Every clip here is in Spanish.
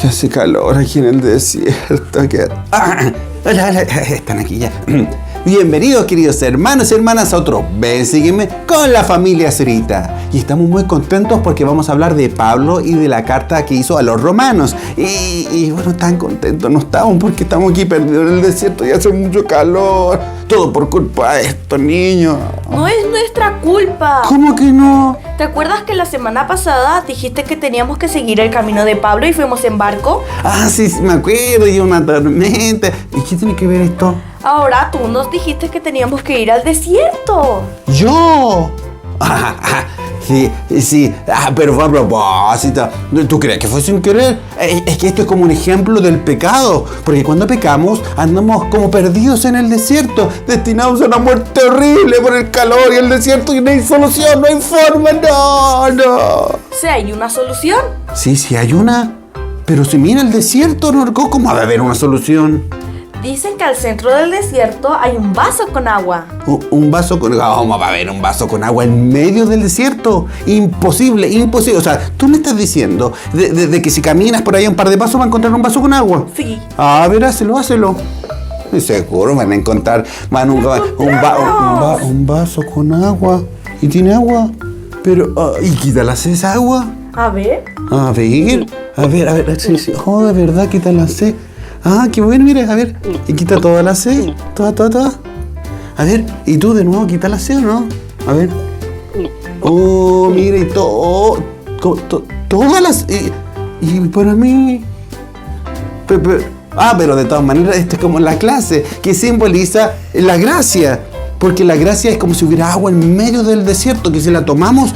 que hace calor aquí en el desierto. Hola, están aquí ya. Bienvenidos, queridos hermanos y hermanas, a otro Ven, Sígueme con la familia Zurita. Y estamos muy contentos porque vamos a hablar de Pablo y de la carta que hizo a los romanos. Y bueno, tan contentos no estamos porque estamos aquí perdidos en el desierto y hace mucho calor. Todo por culpa de estos niños. No es nuestra culpa. ¿Cómo que no? ¿Te acuerdas que la semana pasada dijiste que teníamos que seguir el camino de Pablo y fuimos en barco? Ah, sí, me acuerdo, y una tormenta. ¿Y qué tiene que ver esto? Ahora tú nos dijiste que teníamos que ir al desierto. ¿Yo? Sí, pero fue a propósito. ¿Tú crees que fue sin querer? Es que esto es como un ejemplo del pecado, porque cuando pecamos andamos como perdidos en el desierto, destinados a una muerte horrible por el calor y el desierto, y no hay solución, no hay forma, no. ¿Sí hay una solución? Sí hay una, pero si mira el desierto, ¿no? ¿Cómo va a haber una solución? Dicen que al centro del desierto hay un vaso con agua. ¿Un vaso con agua? ¿Cómo va a haber un vaso con agua en medio del desierto? Imposible. O sea, tú me estás diciendo de que si caminas por ahí un par de pasos vas a encontrar un vaso con agua. Sí. A ver, hácelo. Seguro van a encontrar un vaso con agua. ¿Y tiene agua? Pero, ¿y quítala esa agua? A ver. A ver. Sí. Oh, de verdad, quítala. Ah, qué bueno, mira, a ver. Y quita toda la C. Toda. A ver, y tú de nuevo quita la C, ¿o no? A ver. Oh, mira, y todo. Todas las. Y para mí. Pero de todas maneras, esto es como la clase, que simboliza la gracia. Porque la gracia es como si hubiera agua en medio del desierto, que si la tomamos,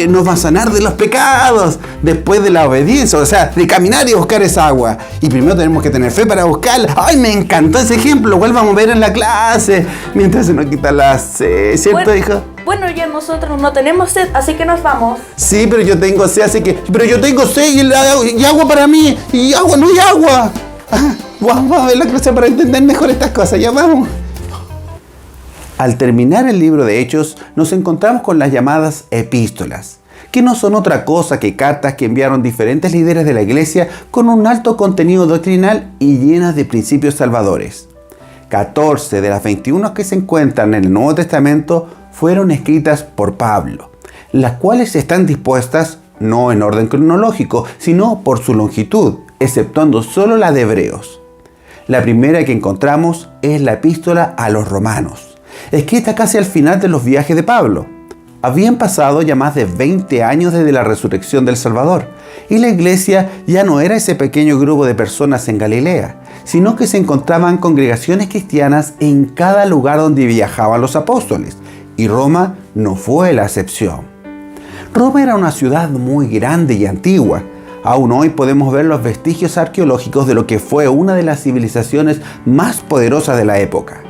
nos va a sanar de los pecados, después de la obediencia, o sea, de caminar y buscar esa agua. Y primero tenemos que tener fe para buscarla. ¡Ay, me encantó ese ejemplo! Igual vamos a ver en la clase, mientras se nos quita la sed, ¿cierto, hija? Bueno, ya nosotros no tenemos sed, así que nos vamos. Sí, pero yo tengo sed, pero yo tengo sed y agua para mí, y agua, no hay agua. Vamos a ver la clase para entender mejor estas cosas, ya vamos. Al terminar el libro de Hechos, nos encontramos con las llamadas epístolas, que no son otra cosa que cartas que enviaron diferentes líderes de la iglesia con un alto contenido doctrinal y llenas de principios salvadores. 14 de las 21 que se encuentran en el Nuevo Testamento fueron escritas por Pablo, las cuales están dispuestas no en orden cronológico, sino por su longitud, exceptuando solo la de Hebreos. La primera que encontramos es la epístola a los romanos, escrita casi al final de los viajes de Pablo. Habían pasado ya más de 20 años desde la resurrección del Salvador, y la iglesia ya no era ese pequeño grupo de personas en Galilea, sino que se encontraban congregaciones cristianas en cada lugar donde viajaban los apóstoles, y Roma no fue la excepción. Roma era una ciudad muy grande y antigua. Aún hoy podemos ver los vestigios arqueológicos de lo que fue una de las civilizaciones más poderosas de la época.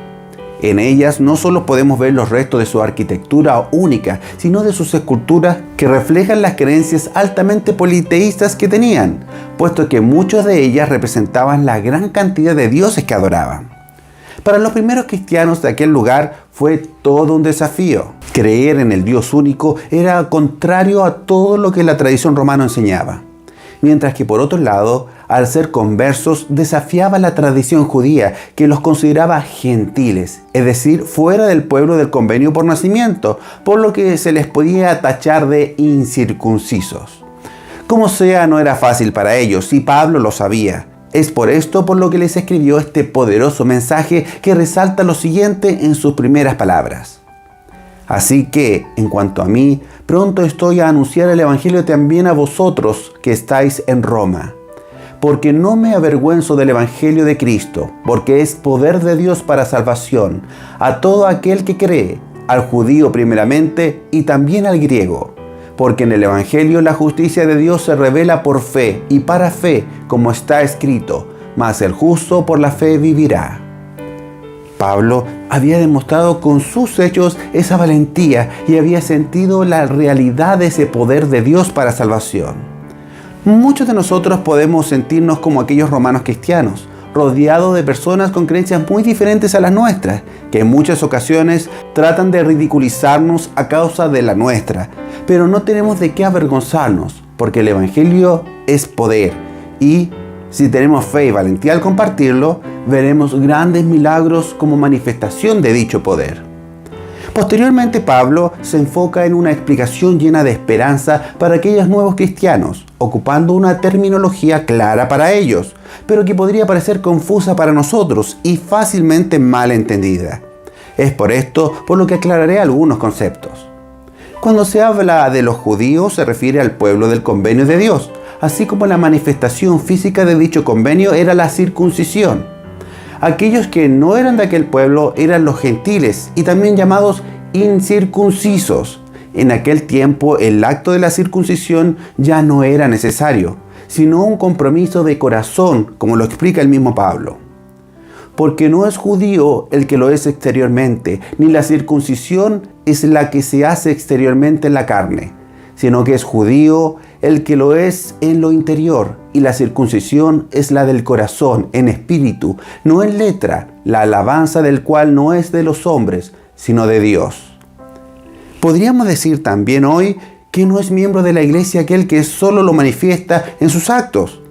En ellas no solo podemos ver los restos de su arquitectura única, sino de sus esculturas que reflejan las creencias altamente politeístas que tenían, puesto que muchas de ellas representaban la gran cantidad de dioses que adoraban. Para los primeros cristianos de aquel lugar fue todo un desafío. Creer en el Dios único era contrario a todo lo que la tradición romana enseñaba. Mientras que por otro lado, al ser conversos, desafiaba la tradición judía, que los consideraba gentiles, es decir, fuera del pueblo del convenio por nacimiento, por lo que se les podía tachar de incircuncisos. Como sea, no era fácil para ellos, y Pablo lo sabía. Es por esto por lo que les escribió este poderoso mensaje que resalta lo siguiente en sus primeras palabras. Así que, en cuanto a mí, pronto estoy a anunciar el Evangelio también a vosotros que estáis en Roma. Porque no me avergüenzo del Evangelio de Cristo, porque es poder de Dios para salvación a todo aquel que cree, al judío primeramente y también al griego. Porque en el Evangelio la justicia de Dios se revela por fe y para fe, como está escrito, mas el justo por la fe vivirá. Pablo había demostrado con sus hechos esa valentía y había sentido la realidad de ese poder de Dios para salvación. Muchos de nosotros podemos sentirnos como aquellos romanos cristianos, rodeados de personas con creencias muy diferentes a las nuestras, que en muchas ocasiones tratan de ridiculizarnos a causa de la nuestra. Pero no tenemos de qué avergonzarnos, porque el Evangelio es poder y Si tenemos fe y valentía al compartirlo, veremos grandes milagros como manifestación de dicho poder. Posteriormente, Pablo se enfoca en una explicación llena de esperanza para aquellos nuevos cristianos, ocupando una terminología clara para ellos, pero que podría parecer confusa para nosotros y fácilmente mal entendida. Es por esto por lo que aclararé algunos conceptos. Cuando se habla de los judíos, se refiere al pueblo del convenio de Dios, así como la manifestación física de dicho convenio era la circuncisión. Aquellos que no eran de aquel pueblo eran los gentiles y también llamados incircuncisos. En aquel tiempo el acto de la circuncisión ya no era necesario, sino un compromiso de corazón, como lo explica el mismo Pablo. Porque no es judío el que lo es exteriormente, ni la circuncisión es la que se hace exteriormente en la carne, sino que es judío el que lo es en lo interior, y la circuncisión es la del corazón, en espíritu, no en letra, la alabanza del cual no es de los hombres, sino de Dios. Podríamos decir también hoy que no es miembro de la iglesia aquel que solo lo manifiesta en sus actos,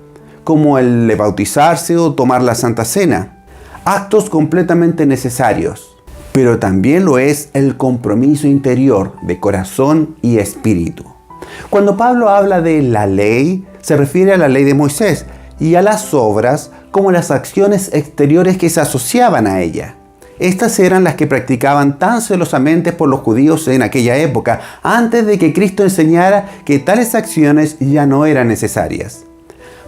como el de bautizarse o tomar la Santa Cena, actos completamente necesarios, pero también lo es el compromiso interior de corazón y espíritu. Cuando Pablo habla de la ley, se refiere a la ley de Moisés y a las obras como las acciones exteriores que se asociaban a ella. Estas eran las que practicaban tan celosamente por los judíos en aquella época, antes de que Cristo enseñara que tales acciones ya no eran necesarias.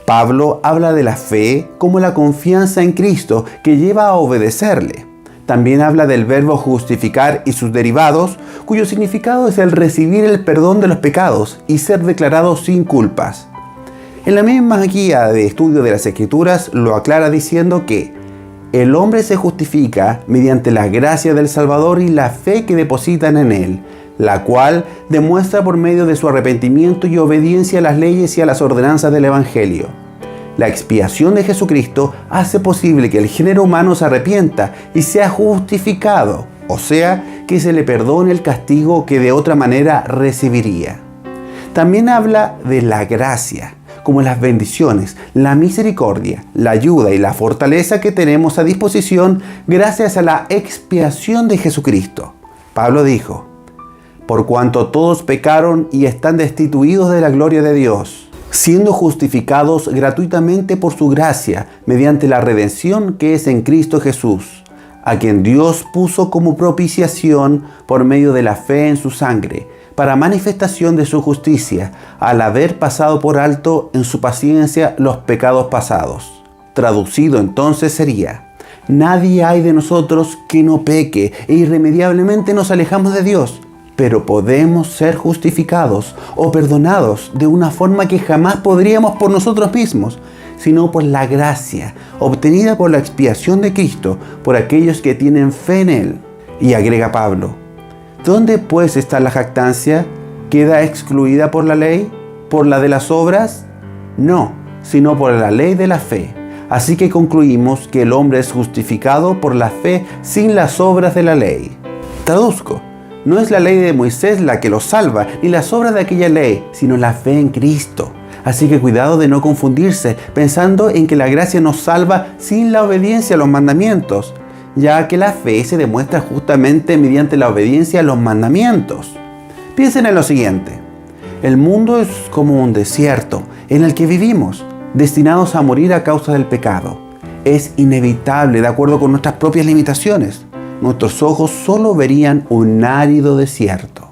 Pablo habla de la fe como la confianza en Cristo que lleva a obedecerle. También habla del verbo justificar y sus derivados, cuyo significado es el recibir el perdón de los pecados y ser declarado sin culpas. En la misma guía de estudio de las Escrituras lo aclara diciendo que el hombre se justifica mediante la gracia del Salvador y la fe que depositan en él, la cual demuestra por medio de su arrepentimiento y obediencia a las leyes y a las ordenanzas del Evangelio. La expiación de Jesucristo hace posible que el género humano se arrepienta y sea justificado, o sea, que se le perdone el castigo que de otra manera recibiría. También habla de la gracia, como las bendiciones, la misericordia, la ayuda y la fortaleza que tenemos a disposición gracias a la expiación de Jesucristo. Pablo dijo: por cuanto todos pecaron y están destituidos de la gloria de Dios, siendo justificados gratuitamente por su gracia, mediante la redención que es en Cristo Jesús, a quien Dios puso como propiciación por medio de la fe en su sangre, para manifestación de su justicia, al haber pasado por alto en su paciencia los pecados pasados. Traducido entonces sería: nadie hay de nosotros que no peque e irremediablemente nos alejamos de Dios, pero podemos ser justificados o perdonados de una forma que jamás podríamos por nosotros mismos, sino por la gracia obtenida por la expiación de Cristo por aquellos que tienen fe en Él. Y agrega Pablo: ¿dónde pues está la jactancia? ¿Queda excluida por la ley? ¿Por la de las obras? No, sino por la ley de la fe. Así que concluimos que el hombre es justificado por la fe sin las obras de la ley. Traduzco: no es la ley de Moisés la que lo salva, ni las obras de aquella ley, sino la fe en Cristo. Así que cuidado de no confundirse, pensando en que la gracia nos salva sin la obediencia a los mandamientos, ya que la fe se demuestra justamente mediante la obediencia a los mandamientos. Piensen en lo siguiente: el mundo es como un desierto en el que vivimos, destinados a morir a causa del pecado. Es inevitable de acuerdo con nuestras propias limitaciones. Nuestros ojos solo verían un árido desierto,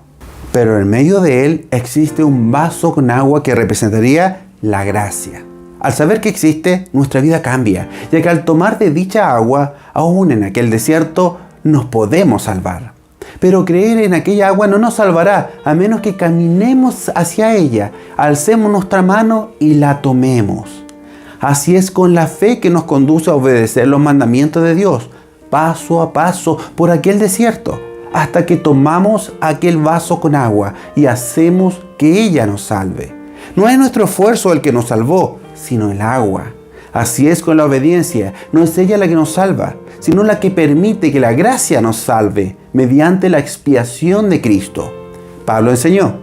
pero en medio de él existe un vaso con agua que representaría la gracia. Al saber que existe, nuestra vida cambia, ya que al tomar de dicha agua, aún en aquel desierto, nos podemos salvar. Pero creer en aquella agua no nos salvará, a menos que caminemos hacia ella, alcemos nuestra mano y la tomemos. Así es con la fe que nos conduce a obedecer los mandamientos de Dios, paso a paso por aquel desierto, hasta que tomamos aquel vaso con agua y hacemos que ella nos salve. No es nuestro esfuerzo el que nos salvó, sino el agua. Así es con la obediencia, no es ella la que nos salva, sino la que permite que la gracia nos salve mediante la expiación de Cristo. Pablo enseñó: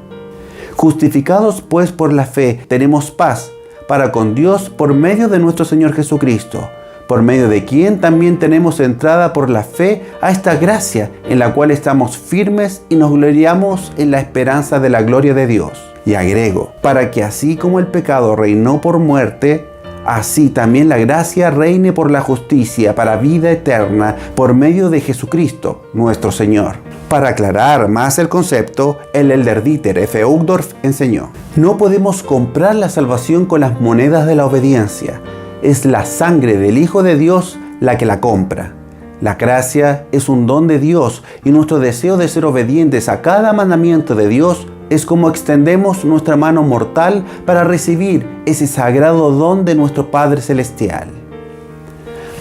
justificados pues por la fe tenemos paz para con Dios por medio de nuestro Señor Jesucristo, por medio de quien también tenemos entrada por la fe a esta gracia en la cual estamos firmes y nos gloriamos en la esperanza de la gloria de Dios. Y agrego, para que así como el pecado reinó por muerte, así también la gracia reine por la justicia para vida eterna por medio de Jesucristo, nuestro Señor. Para aclarar más el concepto, el elder Dieter F. Uchtdorf enseñó: no podemos comprar la salvación con las monedas de la obediencia. Es la sangre del Hijo de Dios la que la compra. La gracia es un don de Dios y nuestro deseo de ser obedientes a cada mandamiento de Dios es como extendemos nuestra mano mortal para recibir ese sagrado don de nuestro Padre Celestial.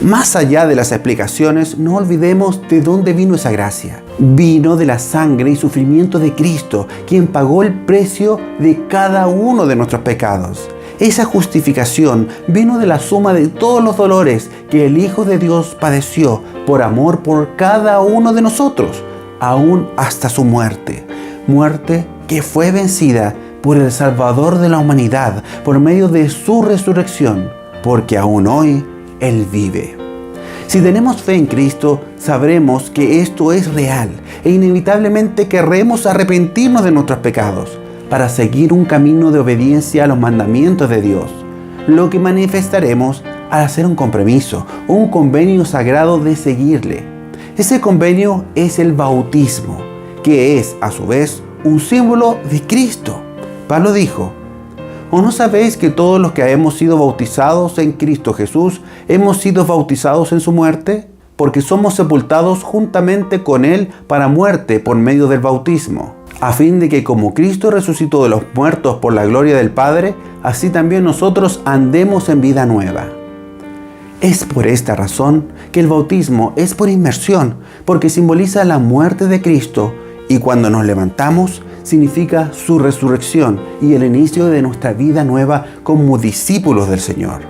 Más allá de las explicaciones, no olvidemos de dónde vino esa gracia. Vino de la sangre y sufrimiento de Cristo, quien pagó el precio de cada uno de nuestros pecados. Esa justificación vino de la suma de todos los dolores que el Hijo de Dios padeció por amor por cada uno de nosotros, aún hasta su muerte. Muerte que fue vencida por el Salvador de la humanidad por medio de su resurrección, porque aún hoy Él vive. Si tenemos fe en Cristo, sabremos que esto es real e inevitablemente querremos arrepentirnos de nuestros pecados para seguir un camino de obediencia a los mandamientos de Dios, lo que manifestaremos al hacer un compromiso, un convenio sagrado de seguirle. Ese convenio es el bautismo, que es a su vez un símbolo de Cristo. Pablo dijo: ¿o no sabéis que todos los que hemos sido bautizados en Cristo Jesús hemos sido bautizados en su muerte? Porque somos sepultados juntamente con Él para muerte por medio del bautismo, a fin de que como Cristo resucitó de los muertos por la gloria del Padre, así también nosotros andemos en vida nueva. Es por esta razón que el bautismo es por inmersión, porque simboliza la muerte de Cristo, y cuando nos levantamos, significa su resurrección y el inicio de nuestra vida nueva como discípulos del Señor.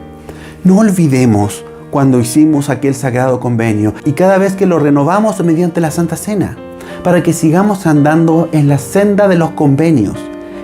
No olvidemos cuando hicimos aquel sagrado convenio y cada vez que lo renovamos mediante la Santa Cena, para que sigamos andando en la senda de los convenios,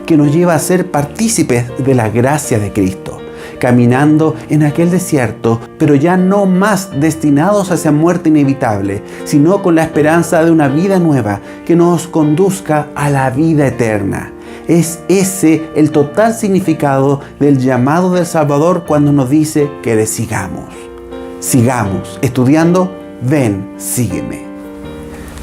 que nos lleva a ser partícipes de la gracia de Cristo, caminando en aquel desierto, pero ya no más destinados hacia muerte inevitable, sino con la esperanza de una vida nueva que nos conduzca a la vida eterna. Es ese el total significado del llamado del Salvador cuando nos dice que le sigamos. Sigamos estudiando. Ven, sígueme.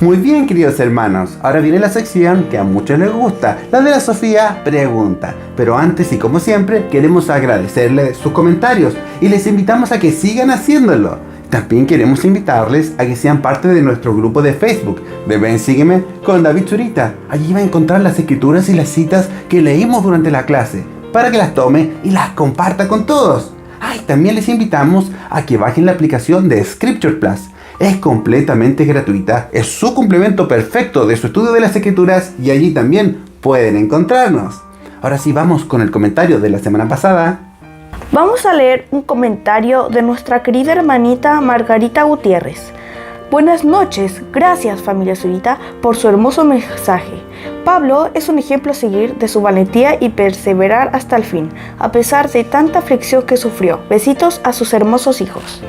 Muy bien, queridos hermanos, ahora viene la sección que a muchos les gusta, la de la Sofía Pregunta. Pero antes y como siempre, queremos agradecerles sus comentarios y les invitamos a que sigan haciéndolo. También queremos invitarles a que sean parte de nuestro grupo de Facebook de Ven, Sígueme con David Zurita. Allí va a encontrar las escrituras y las citas que leímos durante la clase, para que las tome y las comparta con todos. También les invitamos a que bajen la aplicación de Scripture Plus. Es completamente gratuita, es su complemento perfecto de su estudio de las Escrituras y allí también pueden encontrarnos. Ahora sí, vamos con el comentario de la semana pasada. Vamos a leer un comentario de nuestra querida hermanita Margarita Gutiérrez. Buenas noches, gracias familia Zurita por su hermoso mensaje. Pablo es un ejemplo a seguir de su valentía y perseverar hasta el fin, a pesar de tanta aflicción que sufrió. Besitos a sus hermosos hijos.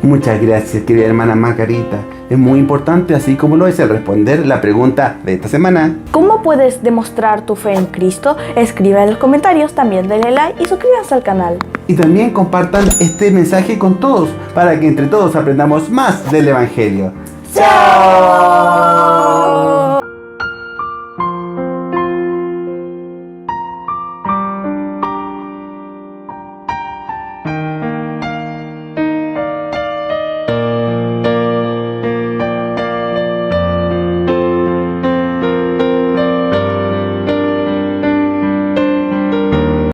Muchas gracias, querida hermana Margarita. Es muy importante, así como lo es el responder la pregunta de esta semana. ¿Cómo puedes demostrar tu fe en Cristo? Escribe en los comentarios, también denle like y suscríbanse al canal. Y también compartan este mensaje con todos, para que entre todos aprendamos más del Evangelio. ¡Chao!